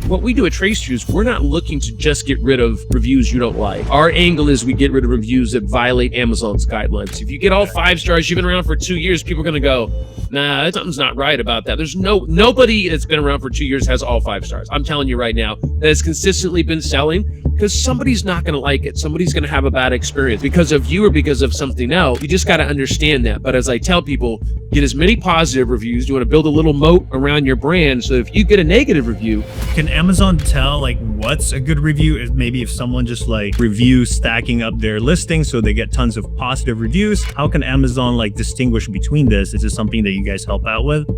what we do at TraceFuse, we're not looking to just get rid of reviews you don't like. Our angle is we get rid of reviews that violate Amazon's guidelines. If you get all 5 stars, you've been around for 2 years, people are going to go, nah, something's not right about that. There's nobody that's been around for 2 years has all 5 stars. I'm telling you right now, that has consistently been selling, because somebody's not going to like it. Somebody's going to have a bad experience because of you or because of something else. You just got to understand that. But as I tell people, get as many positive reviews. You want to build a little moat around your brand. So if you get a negative review, can Amazon tell like what's a good review? Is maybe if someone just like reviews stacking up their listings so they get tons of positive reviews, how can Amazon like distinguish between this? Is this something that you guys help out with?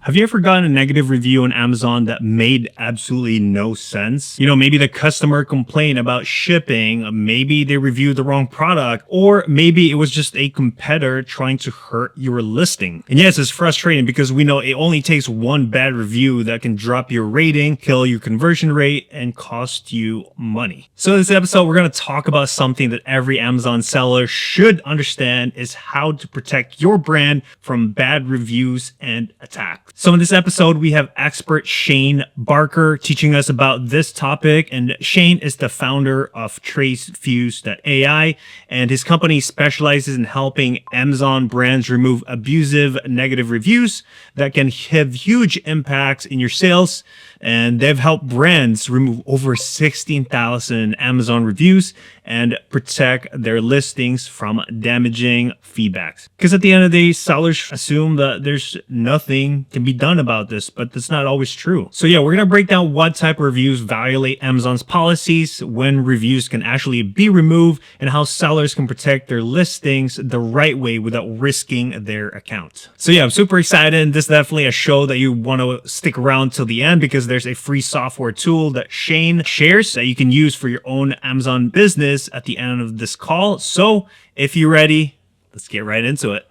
Have you ever gotten a negative review on Amazon that made absolutely no sense? You know, maybe the customer complained about shipping, maybe they reviewed the wrong product, or maybe it was just a competitor trying to hurt your listing. And yes, it's frustrating because we know it only takes one bad review that can drop your rating, kill your conversion rate, and cost you money. So in this episode, we're going to talk about something that every Amazon seller should understand, is how to protect your brand from bad reviews and attacks. So in this episode, we have expert Shane Barker teaching us about this topic. And Shane is the founder of TraceFuse.ai, and his company specializes in helping Amazon brands remove abusive negative reviews that can have huge impacts in your sales. And they've helped brands remove over 16,000 Amazon reviews and protect their listings from damaging feedbacks. Because at the end of the day, sellers assume that there's nothing can be done about this, but that's not always true. So yeah, we're going to break down what type of reviews violate Amazon's policies, when reviews can actually be removed, and how sellers can protect their listings the right way without risking their account. So yeah, I'm super excited. And this is definitely a show that you want to stick around till the end, because there's a free software tool that Shane shares that you can use for your own Amazon business at the end of this call. So if you're ready, let's get right into it.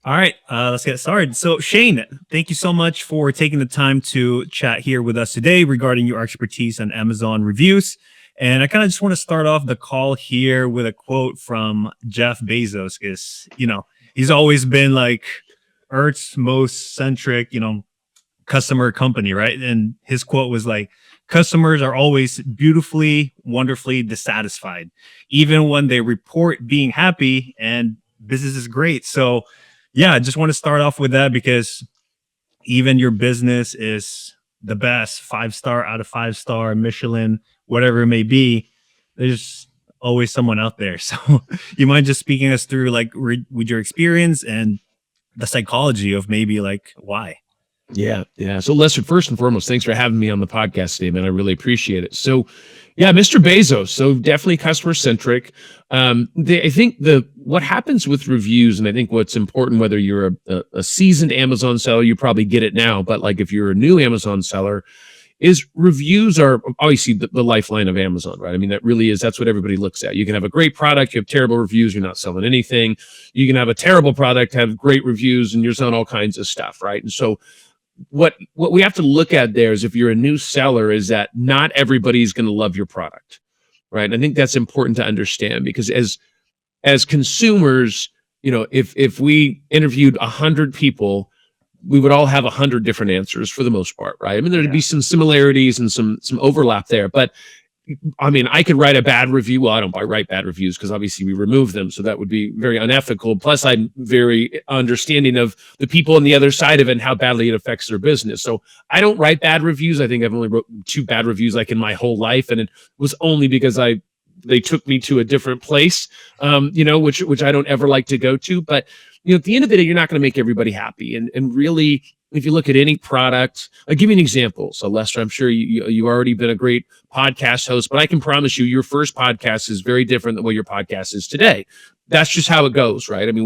All right, let's get started. So Shane, thank you so much for taking the time to chat here with us today regarding your expertise on Amazon reviews. And I kind of just want to start off the call here with a quote from Jeff Bezos, because, you know, he's always been like Earth's most centric, customer company, right? And his quote was like, customers are always beautifully, wonderfully dissatisfied, even when they report being happy and business is great. So yeah, I just want to start off with that, because even your business is the best, 5-star out of 5-star, Michelin, whatever it may be, there's always someone out there. So you mind just speaking us through like with your experience and the psychology of maybe like why? Yeah. So Lester, first and foremost, thanks for having me on the podcast today, man. I really appreciate it. So yeah, Mr. Bezos, so definitely customer centric. I think what happens with reviews, and I think what's important, whether you're a seasoned Amazon seller, you probably get it now, but like if you're a new Amazon seller, is reviews are obviously the lifeline of Amazon, right? I mean, that's what everybody looks at. You can have a great product, you have terrible reviews, you're not selling anything. You can have a terrible product, have great reviews, and you're selling all kinds of stuff, right? And so what we have to look at there is, if you're a new seller, is that not everybody's going to love your product, right? And I think that's important to understand, because as consumers, if we interviewed 100 people, we would all have 100 different answers for the most part, right? I mean, there'd be some similarities and some overlap there, but I mean, I could write a bad review. Well, I don't write bad reviews because obviously we remove them. So that would be very unethical. Plus, I'm very understanding of the people on the other side of it and how badly it affects their business. So I don't write bad reviews. I think I've only wrote 2 bad reviews like in my whole life. And it was only because they took me to a different place, which I don't ever like to go to. But, at the end of the day, you're not going to make everybody happy. And really, if you look at any product, I'll give you an example. So Lester, I'm sure you've already been a great podcast host, but I can promise you your first podcast is very different than what your podcast is today. That's just how it goes, right? I mean,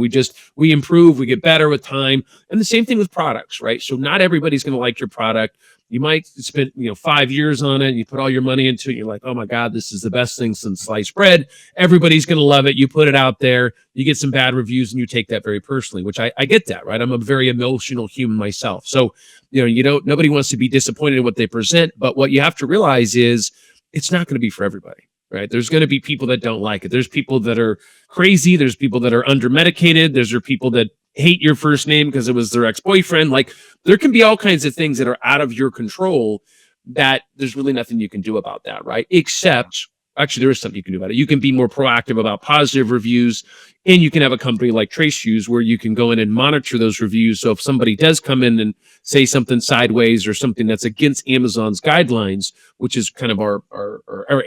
we improve, we get better with time. And the same thing with products, right? So not everybody's going to like your product. You might spend 5 years on it, and you put all your money into it. You're like, oh my God, this is the best thing since sliced bread. Everybody's going to love it. You put it out there, you get some bad reviews, and you take that very personally, which I get that, right? I'm a very emotional human myself. So, nobody wants to be disappointed in what they present, but what you have to realize is it's not going to be for everybody, right? There's going to be people that don't like it. There's people that are crazy. There's people that are under medicated. There's people that hate your first name because it was their ex-boyfriend. Like, there can be all kinds of things that are out of your control that there's really nothing you can do about that, right? Except, actually, there is something you can do about it. You can be more proactive about positive reviews, and you can have a company like TraceFuse where you can go in and monitor those reviews. So if somebody does come in and say something sideways or something that's against Amazon's guidelines, which is kind of our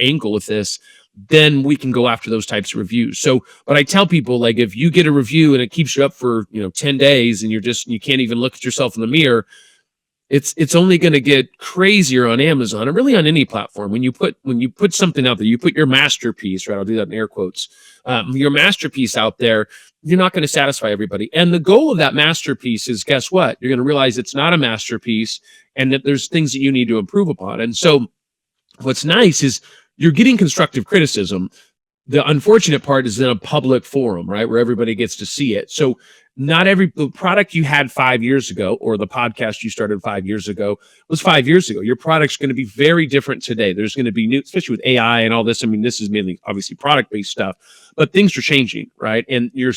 angle with this, then we can go after those types of reviews. So, but I tell people, like, if you get a review and it keeps you up for 10 days and you can't even look at yourself in the mirror, it's only going to get crazier on Amazon and really on any platform. When you put something out there, you put your masterpiece, right? I'll do that in air quotes. Your masterpiece out there, you're not going to satisfy everybody. And the goal of that masterpiece is, guess what? You're going to realize it's not a masterpiece and that there's things that you need to improve upon. And so what's nice is you're getting constructive criticism. The unfortunate part is in a public forum, right, where everybody gets to see it. So not the product you had 5 years ago, or the podcast you started 5 years ago, was 5 years ago. Your product's going to be very different today. There's going to be new, especially with AI and all this. I mean, this is mainly obviously product-based stuff, but things are changing, right? And you're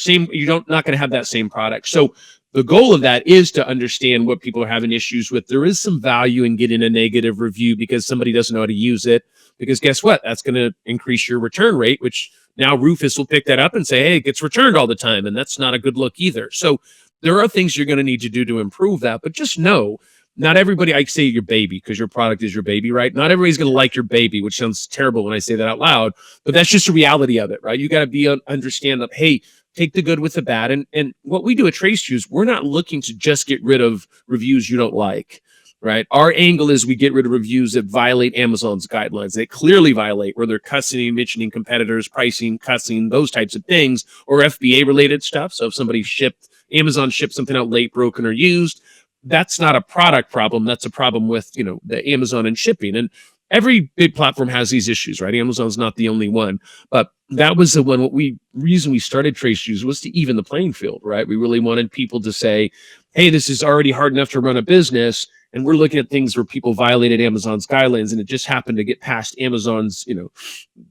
not going to have that same product. So the goal of that is to understand what people are having issues with. There is some value in getting a negative review because somebody doesn't know how to use it. Because guess what? That's going to increase your return rate, which now Rufus will pick that up and say, hey, it gets returned all the time. And that's not a good look either. So there are things you're going to need to do to improve that. But just know, not everybody, I say your baby because your product is your baby, right? Not everybody's going to like your baby, which sounds terrible when I say that out loud. But that's just the reality of it, right? You got to understand that, hey, take the good with the bad. And what we do at TraceFuse, we're not looking to just get rid of reviews you don't like. Right. Our angle is we get rid of reviews that violate Amazon's guidelines. They clearly violate, where they're cussing, mentioning competitors, pricing, cussing, those types of things, or FBA related stuff. So if Amazon shipped something out late, broken, or used, that's not a product problem. That's a problem with, the Amazon and shipping. And every big platform has these issues, right? Amazon's not the only one, but that was the one. Reason we started TraceFuse was to even the playing field, right? We really wanted people to say, hey, this is already hard enough to run a business. And we're looking at things where people violated Amazon's guidelines, and it just happened to get past Amazon's,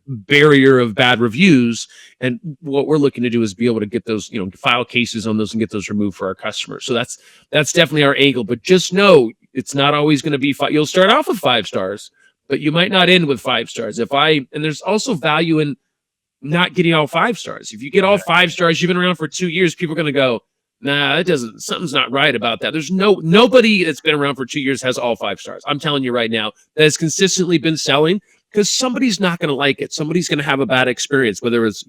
barrier of bad reviews. And what we're looking to do is be able to get those, file cases on those and get those removed for our customers. So that's definitely our angle. But just know it's not always going to be you'll start off with 5 stars, but you might not end with 5 stars. And there's also value in not getting all 5 stars. If you get all 5 stars, you've been around for 2 years, people are going to go, nah, something's not right about that. There's nobody that's been around for 2 years has all 5 stars. I'm telling you right now, that has consistently been selling, because somebody's not going to like it. Somebody's going to have a bad experience, whether it's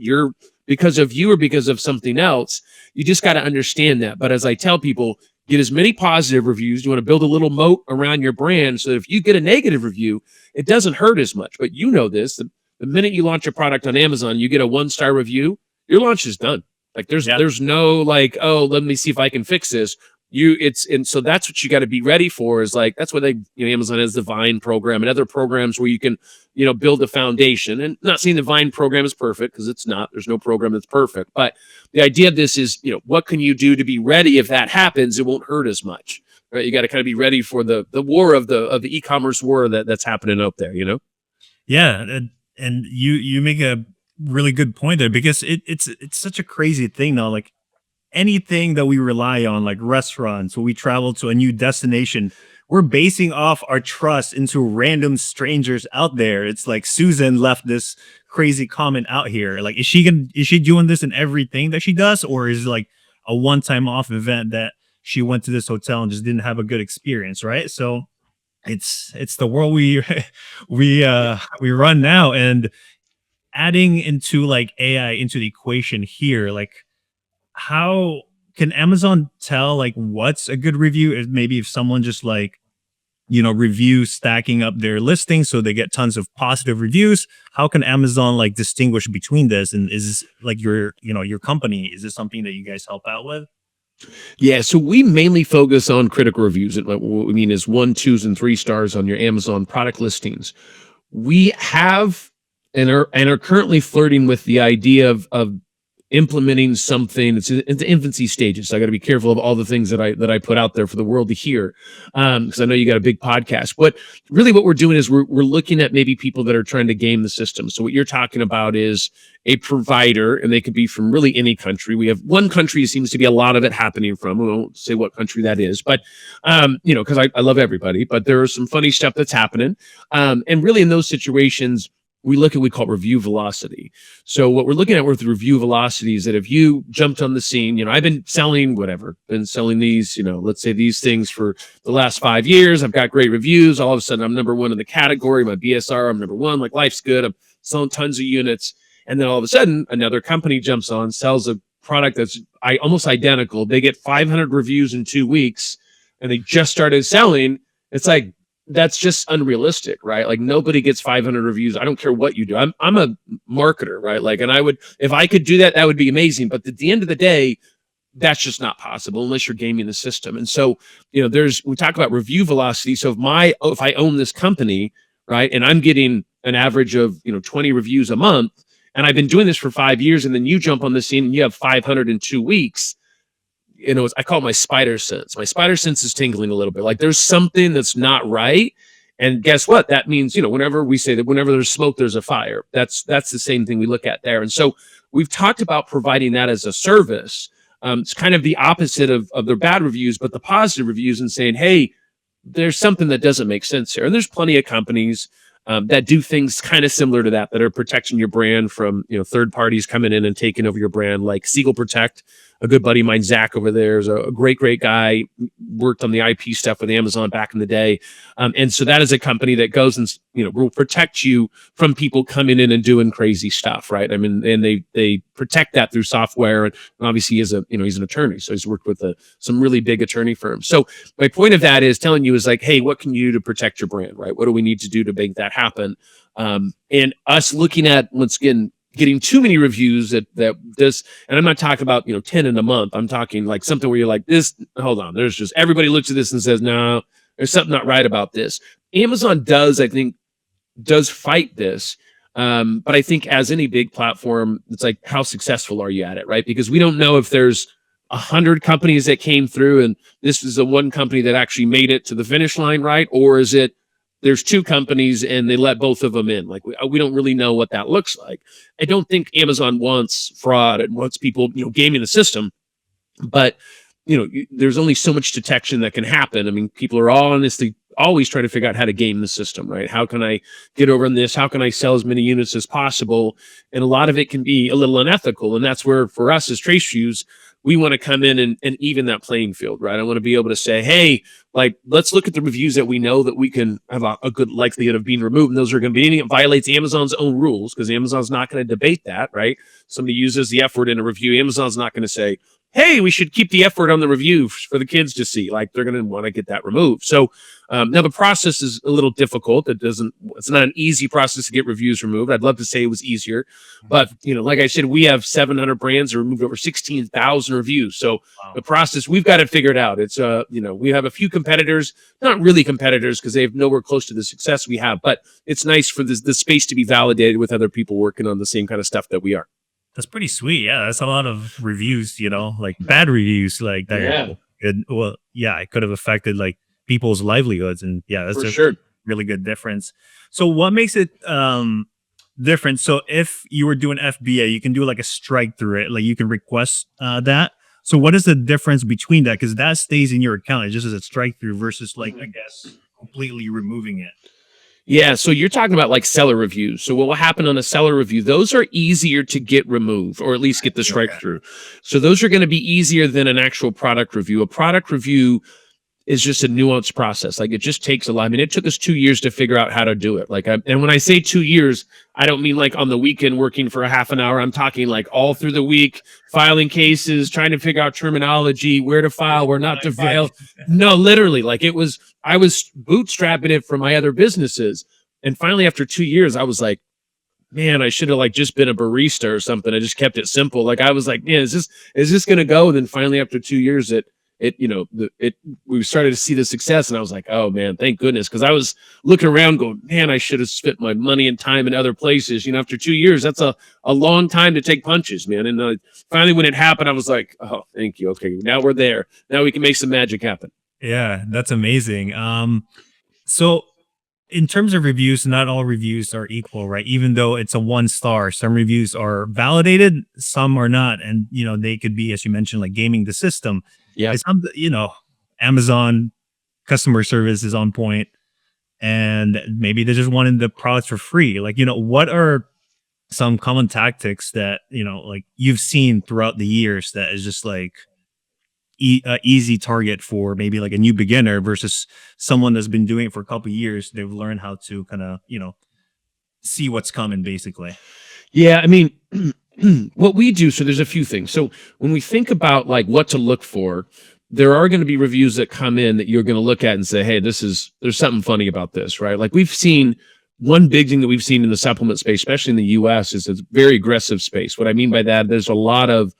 because of you or because of something else. You just got to understand that. But as I tell people, get as many positive reviews. You want to build a little moat around your brand so that if you get a negative review, it doesn't hurt as much. But you know this, the minute you launch a product on Amazon, you get a 1-star review, your launch is done. Like there's no like, oh, let me see if I can fix this. And so that's what you got to be ready for, is like, that's what Amazon has the Vine program and other programs where you can, build a foundation. And not saying the Vine program is perfect, because it's not. There's no program that's perfect. But the idea of this is, what can you do to be ready if that happens? It won't hurt as much, right? You got to kind of be ready for the war of the e-commerce war that's happening out there, Yeah, and you make a really good point there, because it's such a crazy thing now. Like, anything that we rely on, like restaurants, when we travel to a new destination, we're basing off our trust into random strangers out there. It's like Susan left this crazy comment out here. Like, is she doing this in everything that she does, or is it like a one-time off event that she went to this hotel and just didn't have a good experience, right? So it's the world we run now. And adding into like AI into the equation here, like, how can Amazon tell like what's a good review? Maybe if someone just like, review stacking up their listings so they get tons of positive reviews, how can Amazon like distinguish between this? And is this like your company, is this something that you guys help out with? Yeah, so we mainly focus on critical reviews. And what we mean is 1, 2s, and 3 stars on your Amazon product listings. We have and are currently flirting with the idea of implementing something. It's in the infancy stages, so I got to be careful of all the things that I put out there for the world to hear, because I know you got a big podcast. But really, what we're doing is we're looking at maybe people that are trying to game the system. So what you're talking about is a provider, and they could be from really any country. We have one country seems to be a lot of it happening from. We won't say what country that is, but because I love everybody, but there is some funny stuff that's happening, and really in those situations, we look at what we call review velocity. So what we're looking at with review velocity is that if you jumped on the scene, I've been selling these, let's say these things for the last 5 years. I've got great reviews. All of a sudden, I'm number one in the category. My BSR, I'm number one. Like, life's good. I'm selling tons of units. And then all of a sudden, another company jumps on, sells a product that's almost identical. They get 500 reviews in 2 weeks, and they just started selling. It's like, that's just unrealistic, right? Like, nobody gets 500 reviews. I don't care what you do. I'm a marketer, right? Like, and if I could do that, that would be amazing. But at the end of the day, that's just not possible unless you're gaming the system. And so, we talk about review velocity. So if I own this company, right, and I'm getting an average of, 20 reviews a month, and I've been doing this for 5 years, and then you jump on the scene and you have 500 in 2 weeks, I call it my spider sense. My spider sense is tingling a little bit. Like, there's something that's not right. And guess what? That means, whenever we say that whenever there's smoke, there's a fire. That's the same thing we look at there. And so we've talked about providing that as a service. It's kind of the opposite of their bad reviews, but the positive reviews, and saying, hey, there's something that doesn't make sense here. And there's plenty of companies that do things kind of similar to that are protecting your brand from, third parties coming in and taking over your brand, like Siegel Protect. A good buddy of mine, Zach, over there, is a great guy, worked on the IP stuff with Amazon back in the day. And so that is a company that goes and, will protect you from people coming in and doing crazy stuff, right? I mean, and they protect that through software. And obviously he's an attorney. So he's worked with some really big attorney firms. So my point of that is telling you is like, hey, what can you do to protect your brand, right? What do we need to do to make that happen? And us looking at, once again, getting too many reviews that this, and I'm not talking about 10 in a month. I'm talking like something where you're like, this, hold on, there's just, everybody looks at this and says, no, there's something not right about this. Amazon does fight this, but I think as any big platform, it's like, how successful are you at it, right? Because we don't know if there's 100 companies that came through and this is the one company that actually made it to the finish line, right? Or is it there's 2 companies and they let both of them in? Like, we don't really know what that looks like. I don't think Amazon wants fraud and wants people, gaming the system, but there's only so much detection that can happen. I mean, people are honestly always trying to figure out how to game the system, right? How can I get over on this? How can I sell as many units as possible? And a lot of it can be a little unethical. And that's where, for us as TraceFuse, we want to come in and even that playing field, right? I want to be able to say, hey, like, let's look at the reviews that we know that we can have a good likelihood of being removed. And those are going to be anything that violates Amazon's own rules, because Amazon's not going to debate that, right? Somebody uses the F word in a review, Amazon's not going to say, hey, we should keep the F word on the review for the kids to see. Like, they're going to want to get that removed. So now the process is a little difficult. It's not an easy process to get reviews removed. I'd love to say it was easier, but like I said, we have 700 brands that removed over 16,000 reviews. So the process, we've got it figured out. It's we have a few competitors, not really competitors, because they have nowhere close to the success we have, but it's nice for the space to be validated with other people working on the same kind of stuff that we are. That's pretty sweet. Yeah, that's a lot of reviews, like bad reviews like that. Yeah. It could have affected like people's livelihoods. And yeah, that's sure. Really good difference. So what makes it different? So if you were doing FBA, you can do like a strike through it. Like, you can request that. So what is the difference between that? Because that stays in your account. It just as a strike through versus, like, I guess, completely removing it. Yeah, so you're talking about like seller reviews. So what will happen on a seller review? Those are easier to get removed, or at least get the strike through. So those are going to be easier than an actual product review. A product review is just a nuanced process. Like, it just takes a lot. I mean, it took us 2 years to figure out how to do it. Like, and when I say 2 years, I don't mean like on the weekend working for a half an hour. I'm talking like all through the week, filing cases, trying to figure out terminology, where to file, where not to file. No, literally, like, I was bootstrapping it from my other businesses. And finally, after 2 years, I was like, man, I should have like just been a barista or something. I just kept it simple. Like, I was like, yeah, is this going to go? And then finally, after 2 years, we started to see the success, and I was like, oh man, thank goodness. Cause I was looking around going, man, I should have spent my money and time in other places. After 2 years, that's a long time to take punches, man. And finally when it happened, I was like, oh, thank you. Okay. Now we're there. Now we can make some magic happen. Yeah, that's amazing. So in terms of reviews, not all reviews are equal, right? Even though it's a 1 star, some reviews are validated, some are not. And, they could be, as you mentioned, like gaming the system. Yeah. It's, Amazon customer service is on point, and maybe they just wanted the products for free. Like, what are some common tactics that, like you've seen throughout the years that is just like easy target for maybe like a new beginner versus someone that's been doing it for a couple of years? They've learned how to kind of, see what's coming basically. Yeah. I mean, what we do, so there's a few things. So when we think about like what to look for, there are going to be reviews that come in that you're going to look at and say, hey, there's something funny about this, right? Like we've seen one big thing that we've seen in the supplement space, especially in the US, is it's a very aggressive space. What I mean by that, there's a lot of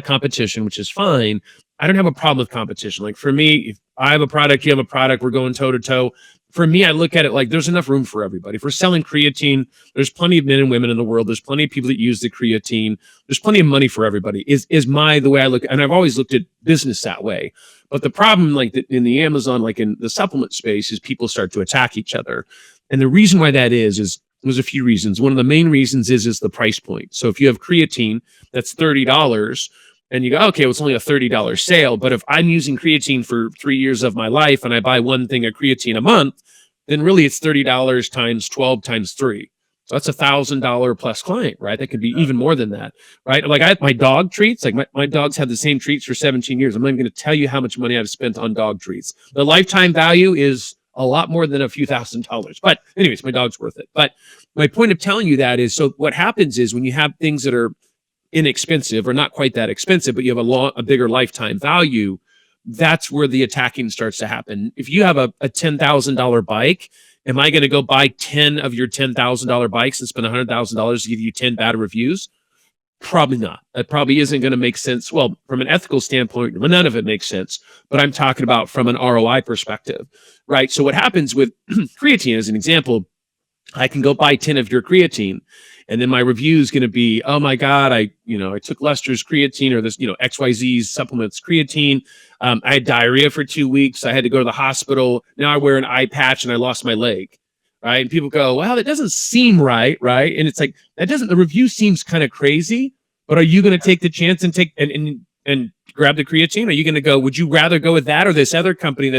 competition, which is fine. I don't have a problem with competition. Like for me, if I have a product, you have a product, we're going toe to toe. For me, I look at it like there's enough room for everybody. If we're selling creatine, there's plenty of men and women in the world. There's plenty of people that use the creatine. There's plenty of money for everybody is the way I look. And I've always looked at business that way. But the problem, like in the Amazon, like in the supplement space, is people start to attack each other. And the reason why that is there's a few reasons. One of the main reasons is the price point. So if you have creatine that's $30, and you go, okay, well, it's only a $30 sale. But if I'm using creatine for 3 years of my life and I buy one thing of creatine a month, then really it's $30 times 12 times 3. So that's $1,000 plus client, right? That could be even more than that, right? Like I have my dog treats, like my dogs have the same treats for 17 years. I'm not even going to tell you how much money I've spent on dog treats. The lifetime value is a lot more than a few $1,000s. But anyways, my dog's worth it. But my point of telling you that is, so what happens is when you have things that are inexpensive or not quite that expensive, but you have a bigger lifetime value, that's where the attacking starts to happen. If you have a $10,000 bike, am I going to go buy 10 of your $10,000 bikes and spend $100,000 to give you 10 bad reviews? Probably not. That probably isn't going to make sense. Well, from an ethical standpoint, none of it makes sense, but I'm talking about from an ROI perspective, right? So what happens with creatine as an example, I can go buy 10 of your creatine, and then my review is going to be, oh my God, I took Lester's creatine or this, XYZ's supplements creatine. I had diarrhea for 2 weeks. I had to go to the hospital. Now I wear an eye patch and I lost my leg. Right. And people go, well, that doesn't seem right. Right. And it's like, the review seems kind of crazy, but are you going to take the chance and take and grab the creatine? Are you going to go, would you rather go with that or this other company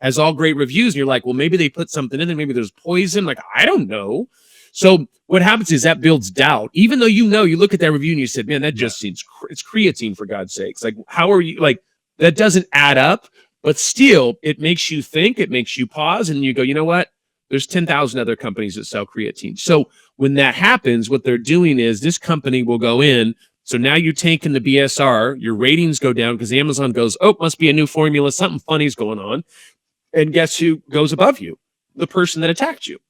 has all great reviews? And you're like, well, maybe they put something in there. Maybe there's poison. Like, I don't know. So what happens is that builds doubt, even though, you look at that review and you said, man, that just seems, it's creatine for God's sakes. Like, how are you, like, that doesn't add up, but still it makes you think, it makes you pause and you go, you know what? There's 10,000 other companies that sell creatine. So when that happens, what they're doing is this company will go in. So now you're taking the BSR, your ratings go down because Amazon goes, oh, must be a new formula. Something funny's going on. And guess who goes above you? The person that attacked you.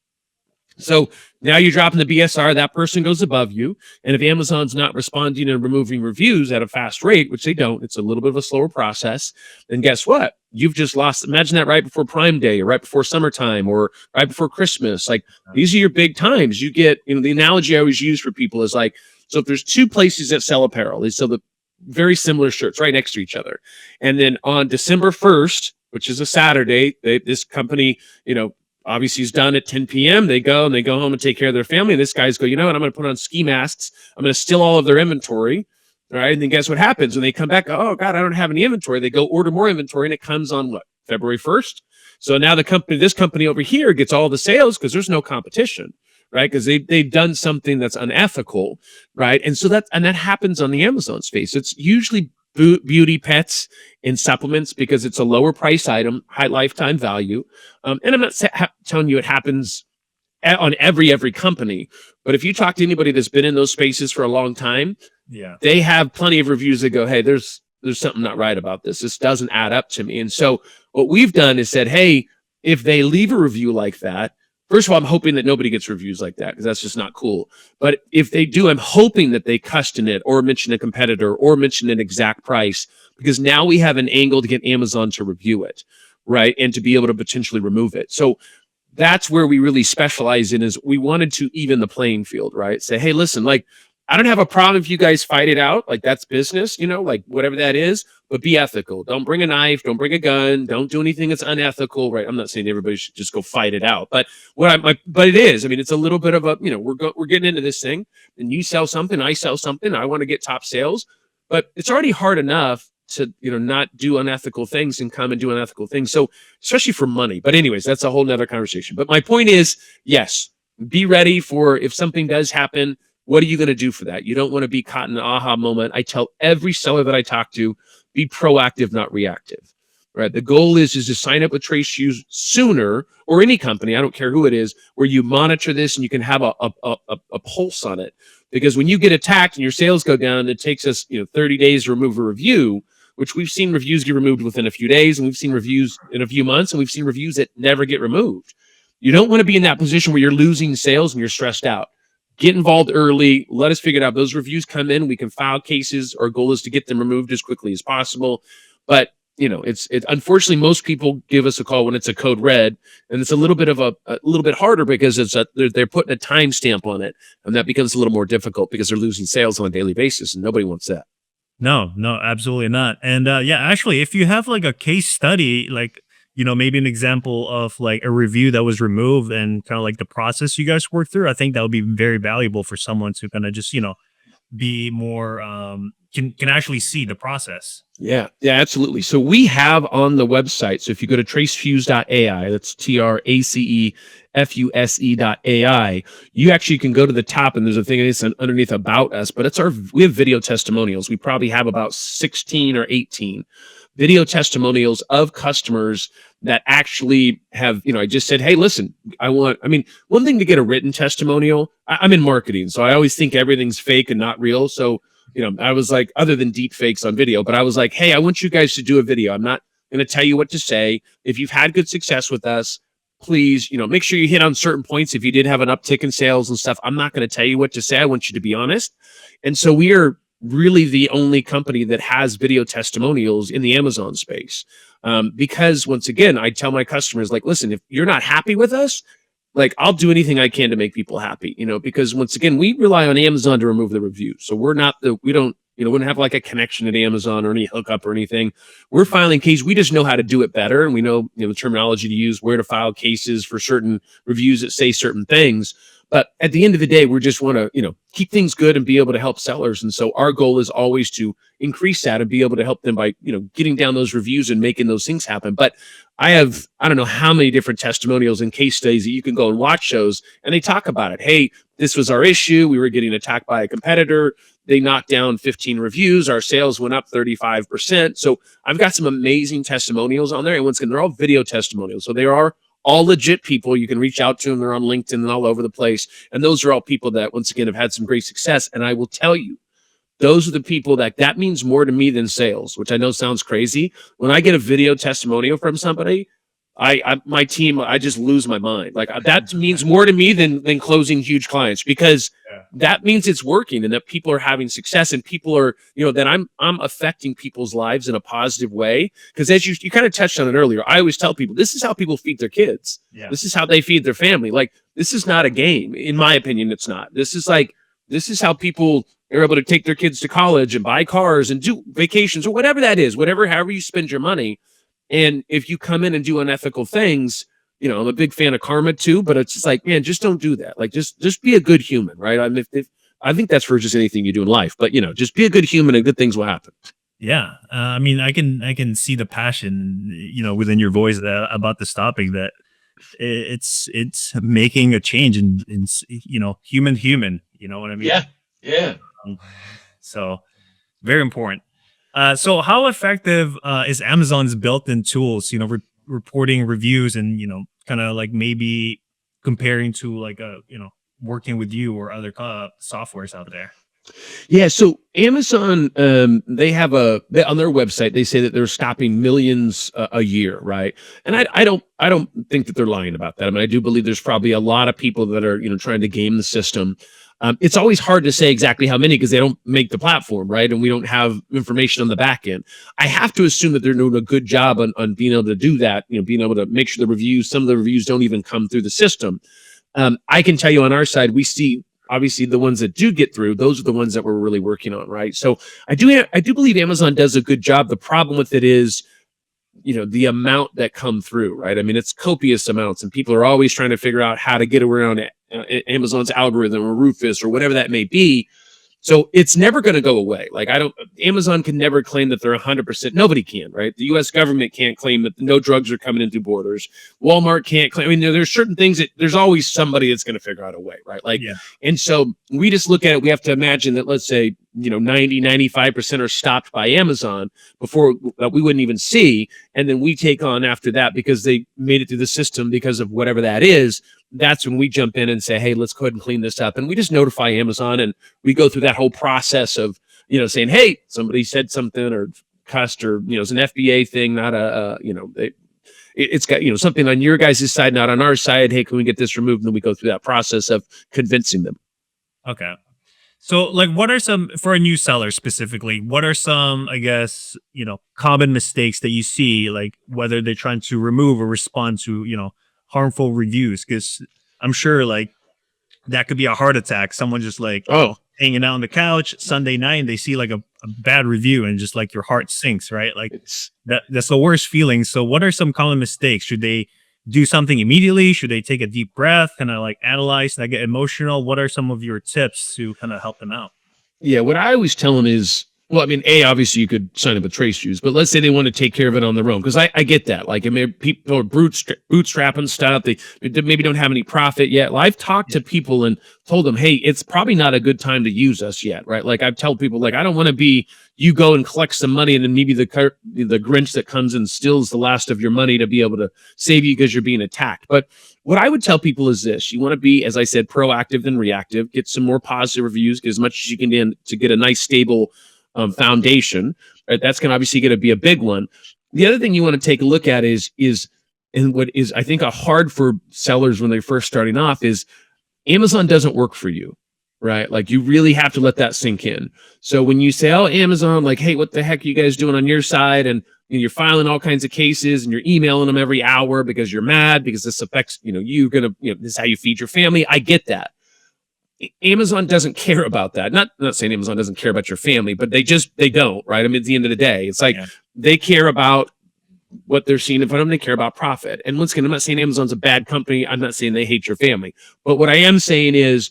So now you're dropping the BSR, that person goes above you. And if Amazon's not responding and removing reviews at a fast rate, which they don't, it's a little bit of a slower process, then guess what? You've just lost. Imagine that right before Prime Day or right before summertime or right before Christmas. Like, these are your big times. You get, the analogy I always use for people is like, so if there's two places that sell apparel, they sell the very similar shirts right next to each other. And then on December 1st, which is a Saturday, this company, obviously is done at 10 p.m. They go home and take care of their family. And this guy's go, you know what? I'm going to put on ski masks. I'm going to steal all of their inventory. All right. And then guess what happens when they come back? Oh God, I don't have any inventory. They go order more inventory and it comes on what? February 1st. So now this company over here gets all the sales because there's no competition, right? Because they've done something that's unethical, right? And so that happens on the Amazon space. It's usually beauty, pets, and supplements because it's a lower price item, high lifetime value. And I'm not telling you it happens on every company, but if you talk to anybody that's been in those spaces for a long time, they have plenty of reviews that go, hey, there's something not right about this. This doesn't add up to me. And so what we've done is said, hey, if they leave a review like that, first of all, I'm hoping that nobody gets reviews like that because that's just not cool. But if they do, I'm hoping that they question it or mention a competitor or mention an exact price, because now we have an angle to get Amazon to review it, right? And to be able to potentially remove it. So that's where we really specialize in, is we wanted to even the playing field, right? Say, hey, listen, like, I don't have a problem if you guys fight it out. Like, that's business, like whatever that is, but be ethical. Don't bring a knife. Don't bring a gun. Don't do anything that's unethical, right? I'm not saying everybody should just go fight it out, but but it is, I mean, it's a little bit of a, we're getting into this thing, and you sell something, I sell something. I want to get top sales, but it's already hard enough to, not do unethical things and come and do unethical things. So especially for money, but anyways, that's a whole nother conversation. But my point is, yes, be ready for if something does happen. What are you going to do for that? You don't want to be caught in an aha moment. I tell every seller that I talk to, be proactive, not reactive, right? The goal is to sign up with TraceFuse sooner, or any company, I don't care who it is, where you monitor this and you can have a pulse on it. Because when you get attacked and your sales go down, it takes us 30 days to remove a review, which we've seen reviews get removed within a few days, and we've seen reviews in a few months, and we've seen reviews that never get removed. You don't want to be in that position where you're losing sales and you're stressed out. Get involved early. Let us figure it out. Those reviews come in, we can file cases. Our goal is to get them removed as quickly as possible. But it's unfortunately, most people give us a call when it's a code red, and it's a little bit harder because they're putting a timestamp on it, and that becomes a little more difficult because they're losing sales on a daily basis, and nobody wants that. No, absolutely not. And actually, if you have like a case study, like, maybe an example of like a review that was removed and kind of like the process you guys worked through, I think that would be very valuable for someone to kind of just, be more, can actually see the process. Yeah, absolutely. So we have on the website, so if you go to TraceFuse.ai, that's TraceFuse.ai, you actually can go to the top, and there's a thing that's underneath about us, but we have video testimonials. We probably have about 16 or 18 video testimonials of customers that actually have, I just said, hey, listen, one thing to get a written testimonial, I'm in marketing, so I always think everything's fake and not real. So, I was like, other than deep fakes on video, but I was like, hey, I want you guys to do a video. I'm not going to tell you what to say. If you've had good success with us, please, make sure you hit on certain points. If you did have an uptick in sales and stuff, I'm not going to tell you what to say. I want you to be honest. And so we are really the only company that has video testimonials in the Amazon space. Because once again, I tell my customers, like, listen, if you're not happy with us, like, I'll do anything I can to make people happy, because once again, we rely on Amazon to remove the reviews. So we don't have like a connection at Amazon or any hookup or anything. We're filing cases. We just know how to do it better. And we know, the terminology to use, where to file cases for certain reviews that say certain things. But at the end of the day, we just want to, keep things good and be able to help sellers. And so our goal is always to increase that and be able to help them by, getting down those reviews and making those things happen. But I don't know how many different testimonials and case studies that you can go and watch shows, and they talk about it. Hey, this was our issue. We were getting attacked by a competitor. They knocked down 15 reviews. Our sales went up 35%. So I've got some amazing testimonials on there. And once again, they're all video testimonials. So they are all legit people. You can reach out to them. They're on LinkedIn and all over the place. And those are all people that, once again, have had some great success. And I will tell you, those are the people that means more to me than sales, which I know sounds crazy. When I get a video testimonial from somebody, my team, I just lose my mind. Like, that means more to me than closing huge clients, because that means it's working and that people are having success, and people are, that I'm affecting people's lives in a positive way. Because as you kind of touched on it earlier, I always tell people, this is how people feed their kids. Yeah. This is how they feed their family. Like, this is not a game. In my opinion, it's not. This is how people are able to take their kids to college and buy cars and do vacations or whatever that is, however you spend your money. And if you come in and do unethical things, I'm a big fan of karma too, but it's just like, man, just don't do that. Like, just be a good human, right? I think that's for just anything you do in life, but just be a good human and good things will happen. Yeah. I can see the passion, within your voice about this topic, that it's making a change in human, you know what I mean? Yeah. So very important. So how effective is Amazon's built-in tools, reporting reviews and, kind of like maybe comparing to like, working with you or other softwares out there? Yeah, so Amazon, they have on their website, they say that they're stopping millions a year, right? And I don't think that they're lying about that. I mean, I do believe there's probably a lot of people that are, trying to game the system. It's always hard to say exactly how many because they don't make the platform, right? And we don't have information on the back end. I have to assume that they're doing a good job on being able to do that, being able to make sure some of the reviews don't even come through the system. I can tell you on our side, we see obviously the ones that do get through. Those are the ones that we're really working on, right? So I do believe Amazon does a good job. The problem with it is, the amount that come through, right? I mean, it's copious amounts, and people are always trying to figure out how to get around Amazon's algorithm or Rufus or whatever that may be. So it's never going to go away. Like Amazon can never claim that they're 100%. Nobody can, right? The U.S. government can't claim that no drugs are coming in through borders. Walmart can't claim. I mean, there's certain things that there's always somebody that's going to figure out a way, right? Like, Yeah. and so we just look at it. We have to imagine that, let's say, 95% are stopped by Amazon before that we wouldn't even see. And then we take on after that because they made it through the system because of whatever that is. That's when we jump in and say, hey, let's go ahead and clean this up. And we just notify Amazon, and we go through that whole process of, saying, hey, somebody said something or cussed, or, it's an FBA thing, not it's got, something on your guys' side, not on our side. Hey, can we get this removed? And then we go through that process of convincing them. Okay. So, like, what are some, for a new seller specifically, what are some, I guess, common mistakes that you see, like whether they're trying to remove or respond to, harmful reviews? Because I'm sure, like, that could be a heart attack. Someone just like Oh, hanging out on the couch Sunday night, and they see like a bad review, and just like your heart sinks, right? Like it's that's the worst feeling. So, what are some common mistakes? Should they do something immediately? Should they take a deep breath, kind of like analyze, and I get emotional? What are some of your tips to kind of help them out? Yeah, what I always tell them is, well, I mean, obviously you could sign up with TraceFuse, but let's say they want to take care of it on their own, because I get that. Like, I mean, people are bootstrapping stuff. They maybe don't have any profit yet. Well, I've talked to people and told them, hey, it's probably not a good time to use us yet, right? Like, I've told people, like, I don't want to be you go and collect some money, and then maybe the Grinch that comes and steals the last of your money to be able to save you because you're being attacked. But what I would tell people is this: you want to be, as I said, proactive than reactive. Get some more positive reviews, get as much as you can in to get a nice stable foundation. Right? That's going to obviously going to be a big one. The other thing you want to take a look at is and what is, I think, a hard for sellers when they're first starting off is Amazon doesn't work for you, right? Like, you really have to let that sink in. So when you say, oh, Amazon, like, hey, what the heck are you guys doing on your side? And you're filing all kinds of cases, and you're emailing them every hour because you're mad because this affects, you're going to, this is how you feed your family. I get that. Amazon doesn't care about that. Not saying Amazon doesn't care about your family, but they don't, right? I mean, at the end of the day, it's like they care about what they're seeing in front of them. They care about profit. And once again, I'm not saying Amazon's a bad company. I'm not saying they hate your family. But what I am saying is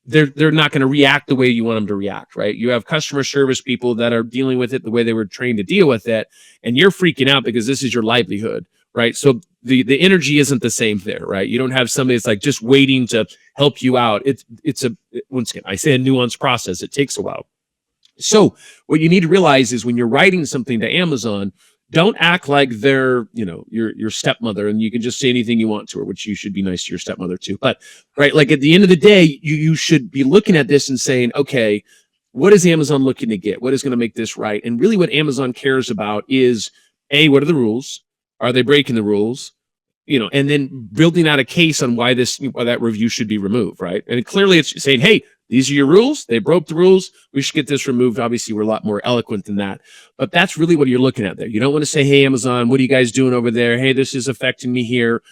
they're not going to react the way you want them to react, right? You have customer service people that are dealing with it the way they were trained to deal with it, and you're freaking out because this is your livelihood, right? So the energy isn't the same there, right? You don't have somebody that's like just waiting to help you out. Once again, I say a nuanced process. It takes a while. So what you need to realize is when you're writing something to Amazon, don't act like they're, your stepmother and you can just say anything you want to her, which you should be nice to your stepmother too. But right, like at the end of the day, you should be looking at this and saying, okay, what is Amazon looking to get? What is going to make this right? And really what Amazon cares about is what are the rules? Are they breaking the rules? And then building out a case on why that review should be removed, right? And clearly it's saying, hey, these are your rules. They broke the rules. We should get this removed. Obviously, we're a lot more eloquent than that. But that's really what you're looking at there. You don't want to say, hey, Amazon, what are you guys doing over there? Hey, this is affecting me here.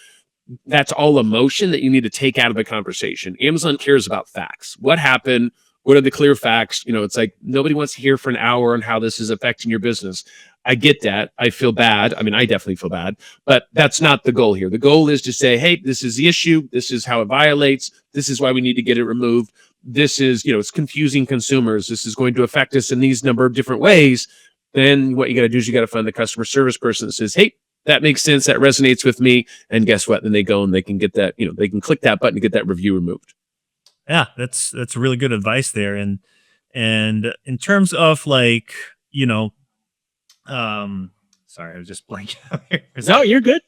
That's all emotion that you need to take out of the conversation. Amazon cares about facts. What happened? What are the clear facts? It's like nobody wants to hear for an hour on how this is affecting your business. I get that. I feel bad. I mean, I definitely feel bad, but that's not the goal here. The goal is to say, hey, this is the issue. This is how it violates. This is why we need to get it removed. This is, it's confusing consumers. This is going to affect us in these number of different ways. Then what you got to do is you got to find the customer service person that says, hey, that makes sense. That resonates with me. And guess what? Then they go and they can get that, they can click that button to get that review removed. Yeah, that's really good advice there. And in terms of like, sorry, I was just blanking out here. No, you're good.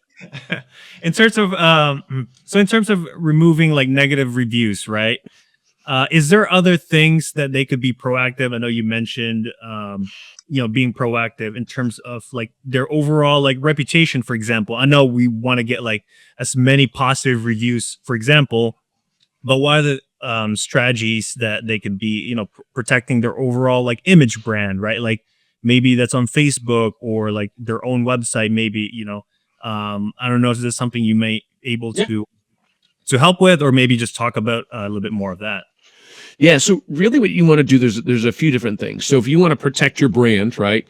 In terms of in terms of removing like negative reviews, right? Is there other things that they could be proactive? I know you mentioned, being proactive in terms of like their overall like reputation, for example. I know we want to get like as many positive reviews, for example, but what are the strategies that they could be, protecting their overall like image brand, right? Like maybe that's on Facebook or like their own website, maybe, I don't know if this is something you may able Yeah. to help with, or maybe just talk about a little bit more of that. Yeah. So really what you want to do, there's a few different things. So if you want to protect your brand, right?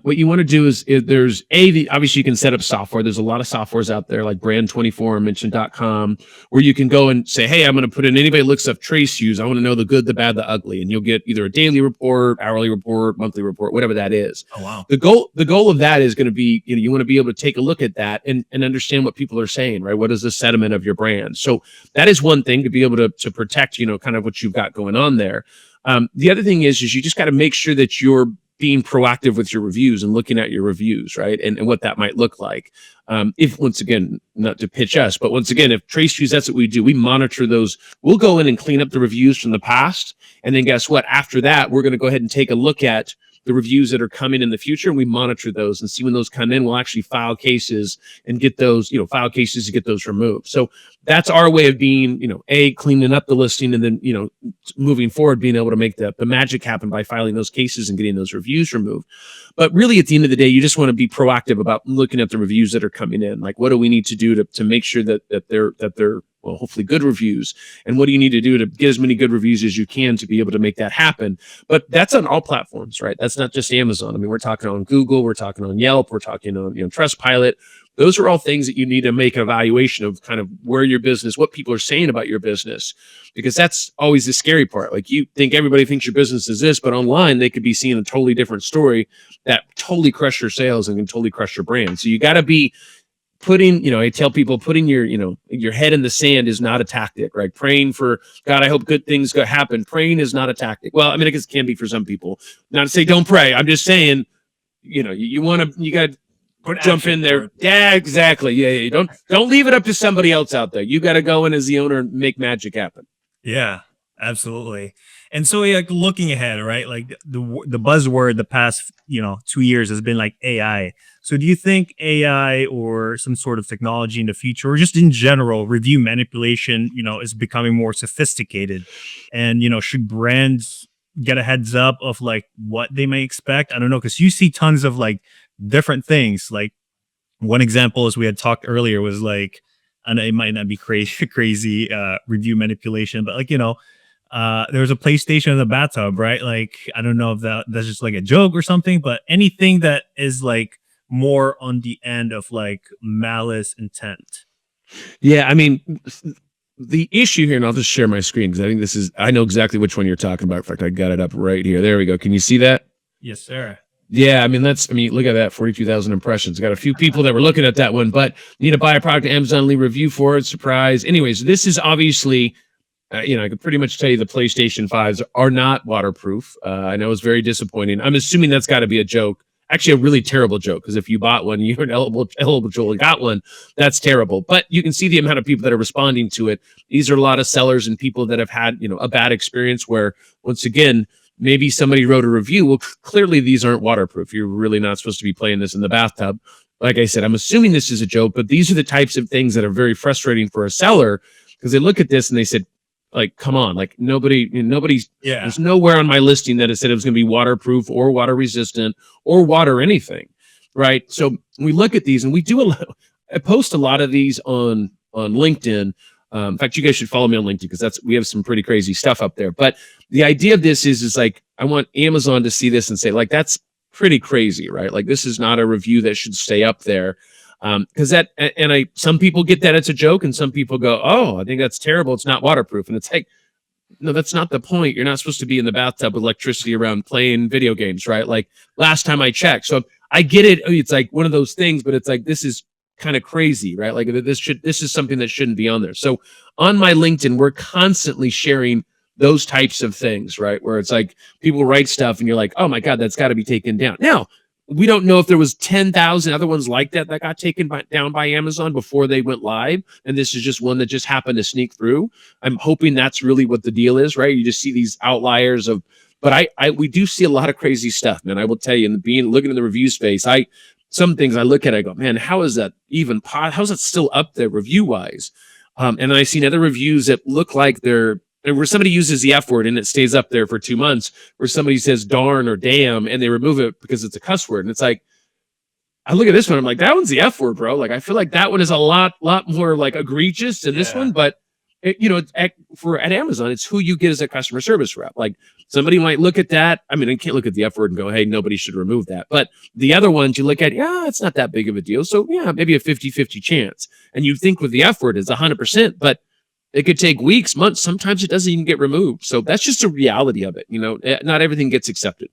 What you want to do is there's obviously you can set up software. There's a lot of softwares out there like Brand24 and Mention.com where you can go and say, hey, I'm going to put in anybody looks up TraceFuse. I want to know the good, the bad, the ugly. And you'll get either a daily report, hourly report, monthly report, whatever that is. Oh, wow. The goal of that is going to be, you want to be able to take a look at that and understand what people are saying, right? What is the sentiment of your brand? So that is one thing to be able to protect, kind of what you've got going on there. The other thing is you just got to make sure that you're being proactive with your reviews and looking at your reviews, right? And what that might look like. If once again, not to pitch us, but once again, if TraceFuse, that's what we do. We monitor those. We'll go in and clean up the reviews from the past. And then guess what? After that, we're going to go ahead and take a look at the reviews that are coming in the future, and we monitor those and see when those come in. We'll actually file cases and get those, file cases to get those removed. So that's our way of being, cleaning up the listing, and then, moving forward, being able to make the magic happen by filing those cases and getting those reviews removed. But really, at the end of the day, you just want to be proactive about looking at the reviews that are coming in. Like, what do we need to do to make sure that they're well, hopefully good reviews, and what do you need to do to get as many good reviews as you can to be able to make that happen? But that's on all platforms, right? That's not just Amazon. I mean, we're talking on Google, we're talking on Yelp, we're talking on, Trustpilot. Those are all things that you need to make an evaluation of, kind of where your business, what people are saying about your business, because that's always the scary part. Like, you think everybody thinks your business is this, but online they could be seeing a totally different story that totally crush your sales and can totally crush your brand. So you got to be putting, I tell people, putting your head in the sand is not a tactic, right? Praying for God, I hope good things happen. Praying is not a tactic. Well, I mean, I guess it can be for some people. Not to say don't pray. I'm just saying, you got to jump in there. Yeah, exactly. Yeah. Don't leave it up to somebody else out there. You got to go in as the owner and make magic happen. Yeah, absolutely. And so, like, looking ahead, right? Like the buzzword the past 2 years has been like AI. So do you think AI or some sort of technology in the future, or just in general, review manipulation, is becoming more sophisticated? And should brands get a heads up of like what they may expect? I don't know, because you see tons of like different things. Like, one example, as we had talked earlier, was like, and it might not be crazy review manipulation, but like, there was a PlayStation in the bathtub, right? Like, I don't know if that's just like a joke or something, but anything that is like more on the end of like malice intent. Yeah, I mean, the issue here, and I'll just share my screen because I think I know exactly which one you're talking about. In fact, I got it up right here. There we go. Can you see that? Yes, sir. Yeah, I mean, look at that, 42,000 impressions. Got a few people that were looking at that one, but you need to buy a product, Amazon, leave a review for it, surprise. Anyways, this is obviously, I could pretty much tell you the PlayStation 5s are not waterproof. I know it's very disappointing. I'm assuming that's got to be a joke. Actually, a really terrible joke, because if you bought one, you're eligible and got one. That's terrible. But you can see the amount of people that are responding to it. These are a lot of sellers and people that have had, a bad experience where, once again, maybe somebody wrote a review. Well, clearly these aren't waterproof. You're really not supposed to be playing this in the bathtub. Like I said, I'm assuming this is a joke, but these are the types of things that are very frustrating for a seller, because they look at this and they said, like, come on, like nobody's, there's nowhere on my listing that it said it was going to be waterproof or water resistant or water anything, right? So we look at these, and I post a lot of these on LinkedIn. In fact, you guys should follow me on LinkedIn, because we have some pretty crazy stuff up there. But the idea of this is like, I want Amazon to see this and say, like, that's pretty crazy, right? Like, this is not a review that should stay up there. Because some people get that it's a joke, and some people go, oh, I think that's terrible. It's not waterproof. And it's like, no, that's not the point. You're not supposed to be in the bathtub with electricity around playing video games, right? Like, last time I checked. So I get it. It's like one of those things, but it's like, this is kind of crazy, right? Like, this is something that shouldn't be on there. So on my LinkedIn, we're constantly sharing those types of things, right? Where it's like people write stuff and you're like, oh my God, that's got to be taken down. Now, we don't know if there was 10,000 other ones like that got taken down by Amazon before they went live, and this is just one that just happened to sneak through. I'm hoping that's really what the deal is, right? You just see these outliers of, but we do see a lot of crazy stuff, man. I will tell you, looking in the review space, some things I look at, I go, man, how is that even how's that still up there review wise? And I've seen other reviews that look like they're where somebody uses the F word and it stays up there for 2 months, where somebody says darn or damn and they remove it because it's a cuss word. And it's like, I look at this one, I'm like, that one's the F word, bro. Like, I feel like that one is a lot more like egregious than this one. But at Amazon, it's who you get as a customer service rep. Like, somebody might look at that. I mean, I can't look at the F word and go, hey, nobody should remove that. But the other ones you look at, yeah, it's not that big of a deal. So yeah, maybe a 50-50 chance. And you think with the F word, it's 100%, but it could take weeks, months. Sometimes it doesn't even get removed. So that's just a reality of it. Not everything gets accepted.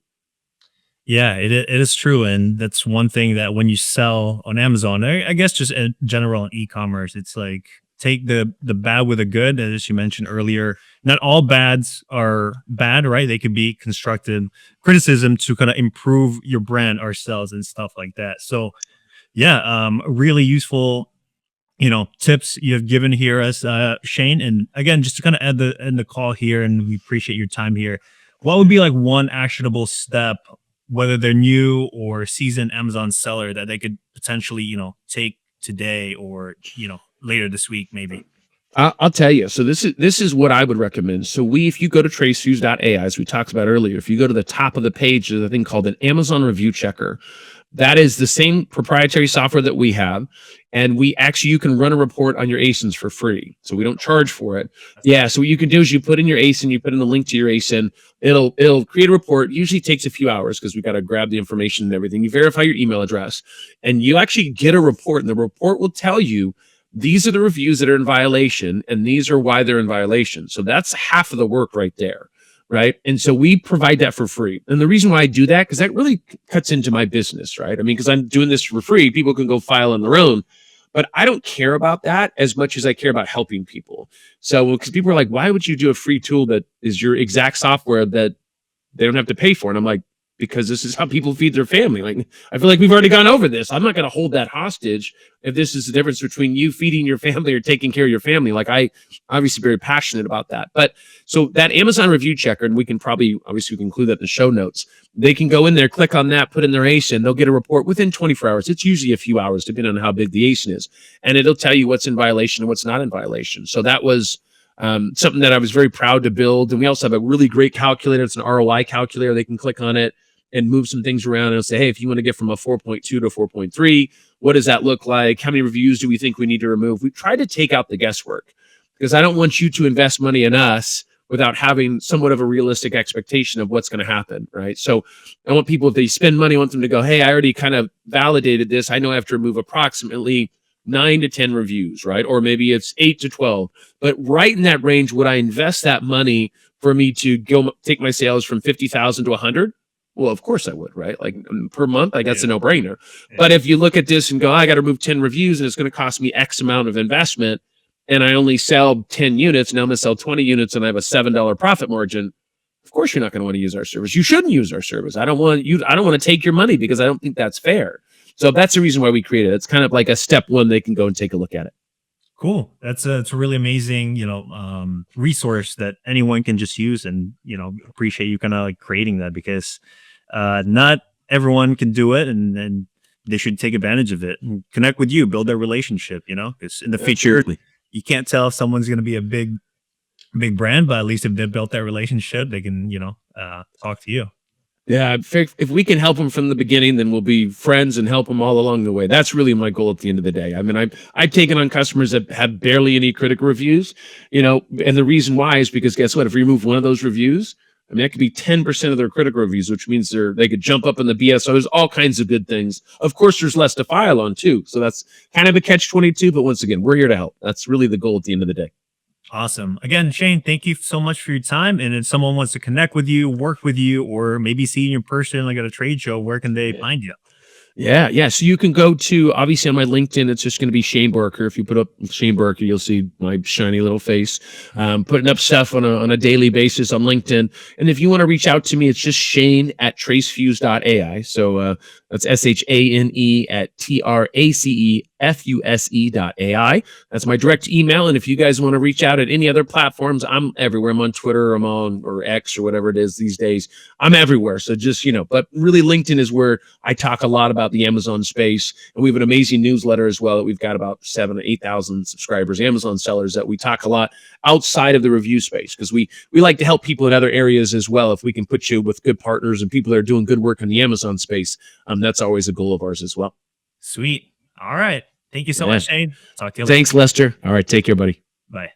Yeah, it is true. And that's one thing that when you sell on Amazon, I guess just in general in e-commerce, it's like take the bad with the good. As you mentioned earlier, not all bads are bad, right? They could be constructive criticism to kind of improve your brand or sales and stuff like that. So yeah, really useful tips you've given here as Shane. And again, just to kind of end the call here, and we appreciate your time here. What would be like one actionable step, whether they're new or seasoned Amazon seller, that they could potentially, take today or, later this week, maybe? I'll tell you. So this is what I would recommend. So if you go to TraceFuse.ai, as we talked about earlier, if you go to the top of the page, there's a thing called an Amazon review checker. That is the same proprietary software that we have. And you can run a report on your ASINs for free. So we don't charge for it. Yeah. So what you can do is you put in your ASIN, you put in the link to your ASIN. It'll create a report. Usually takes a few hours because we got to grab the information and everything. You verify your email address and you actually get a report, and the report will tell you these are the reviews that are in violation and these are why they're in violation. So that's half of the work right there. Right. And so we provide that for free. And the reason why I do that, because that really cuts into my business, right? I mean, because I'm doing this for free, people can go file on their own, but I don't care about that as much as I care about helping people. So because people are like, why would you do a free tool that is your exact software that they don't have to pay for? And I'm like, because this is how people feed their family. Like, I feel like we've already gone over this. I'm not going to hold that hostage if this is the difference between you feeding your family or taking care of your family. Like, I obviously very passionate about that. But so that Amazon review checker, and we can include that in the show notes. They can go in there, click on that, put in their ASIN. They'll get a report within 24 hours. It's usually a few hours, depending on how big the ASIN is. And it'll tell you what's in violation and what's not in violation. So that was something that I was very proud to build. And we also have a really great calculator. It's an ROI calculator. They can click on it and move some things around, and it'll say, hey, if you want to get from a 4.2 to 4.3, what does that look like? How many reviews do we think we need to remove? We try to take out the guesswork, because I don't want you to invest money in us without having somewhat of a realistic expectation of what's going to happen, right? So I want people, if they spend money, I want them to go, hey, I already kind of validated this. I know I have to remove approximately 9 to 10 reviews, right? Or maybe it's 8 to 12. But right in that range, would I invest that money for me to go take my sales from 50,000 to 100? Well, of course I would, right? Like per month, I guess a no-brainer. Yeah. But if you look at this and go, I got to remove 10 reviews and it's going to cost me X amount of investment, and I only sell 10 units, now I'm going to sell 20 units and I have a $7 profit margin, of course you're not going to want to use our service. You shouldn't use our service. I don't want to take your money, because I don't think that's fair. So that's the reason why we created it. It's kind of like a step one. They can go and take a look at it. Cool. It's a really amazing, resource that anyone can just use, and, appreciate you kind of like creating that, because not everyone can do it, and they should take advantage of it and connect with you, build that relationship, because in the future, Absolutely. You can't tell if someone's going to be a big brand, but at least if they've built that relationship, they can, talk to you. Yeah, if we can help them from the beginning, then we'll be friends and help them all along the way. That's really my goal at the end of the day. I mean, I've taken on customers that have barely any critical reviews, and the reason why is because guess what? If we remove one of those reviews, I mean, that could be 10% of their critical reviews, which means they could jump up in the BSO. There's all kinds of good things. Of course, there's less to file on too. So that's kind of a catch-22. But once again, we're here to help. That's really the goal at the end of the day. Awesome. Again, Shane, thank you so much for your time. And if someone wants to connect with you, work with you, or maybe see you in person, like at a trade show, where can they find you? Yeah. So you can go to, obviously on my LinkedIn, it's just going to be Shane Barker. If you put up Shane Barker, you'll see my shiny little face, putting up stuff on a daily basis on LinkedIn. And if you want to reach out to me, it's just Shane at TraceFuse.ai. So That's SHANE at TRACEFUSE.ai. That's my direct email. And if you guys want to reach out at any other platforms, I'm everywhere. I'm on Twitter, I'm on or X or whatever it is these days. I'm everywhere. So just, but really LinkedIn is where I talk a lot about the Amazon space. And we have an amazing newsletter as well that we've got about 7,000 to 8,000 subscribers, Amazon sellers, that we talk a lot outside of the review space, because we like to help people in other areas as well. If we can put you with good partners and people that are doing good work in the Amazon space, that's always a goal of ours as well. Sweet. All right. Thank you so much, Shane. Talk to you later. Thanks, Lester. All right. Take care, buddy. Bye.